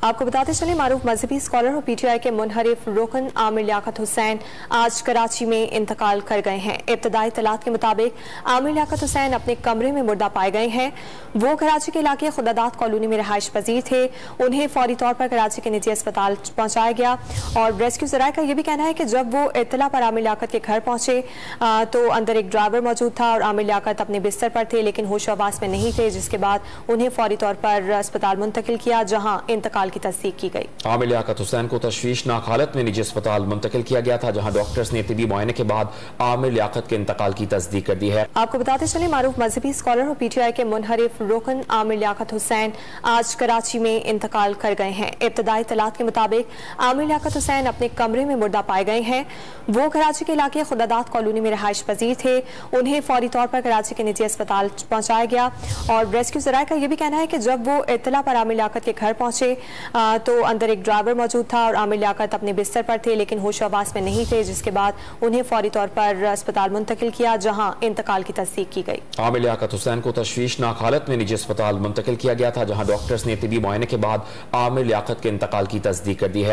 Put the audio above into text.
आपको बताते चले मारूफ मजहबी स्कॉलर और पीटीआई के मुनहरिफ रुकन आमिर लियाकत हुसैन आज कराची में इंतकाल कर गए हैं। इब्तदाई तलात के मुताबिक आमिर लियाकत हुसैन अपने कमरे में मुर्दा पाए गए हैं। वो कराची के इलाके खुदादात कॉलोनी में रहायश पजीर थे। उन्हें फौरी तौर पर कराची के निजी अस्पताल पहुंचाया गया और रेस्क्यू जराये का यह भी कहना है कि जब वो इत्तला पर आमिर लियाकत के घर पहुंचे तो अंदर एक ड्राइवर मौजूद था और आमिर लियाकत अपने बिस्तर पर थे लेकिन होशो हवास में नहीं थे, जिसके बाद उन्हें फौरी तौर पर अस्पताल मुंतकिल किया जहां इंतकाल की तस्दीक की गई। आमिर लियाकत हुसैन को तशवीशनाक हालत में निजी अस्पताल मुंतकिल किया गया था, जहां डॉक्टर्स ने तिबी मुआयने के बाद आमिर लियाकत के इंतकाल की तस्दीक कर दी है। आपको बताते चले मारूफ मजहबी स्कॉलर और पीटीआई के मुनहरिफ रुकन आमिर लियाकत हुसैन आज कराची में इंतकाल कर गए हैं। इब्तदाई तलात के मुताबिक आमिर लियाकत हुसैन अपने कमरे में मुर्दा पाए गए हैं। वो कराची के इलाके खुदादात कॉलोनी में रहायश पजीर थे। उन्हें फौरी तौर पर कराची के निजी अस्पताल पहुंचाया गया और रेस्क्यू जराये का यह भी कहना है कि जब वो इत्तला पर आमिर लियाकत के घर पहुंचे तो अंदर एक ड्राइवर मौजूद था और आमिर लियाकत अपने बिस्तर पर थे लेकिन होशो हवास में नहीं थे, जिसके बाद उन्हें फौरी तौर पर अस्पताल मुंतकिल किया जहां इंतकाल की तस्दीक की गई। आमिर लियाकत हुसैन को तशवीशनाक हालत में निजी अस्पताल मुंतकिल किया गया था, जहां डॉक्टर्स ने तिबी मुआयने के बाद आमिर लियाकत के इंतकाल की तस्दीक कर दी है।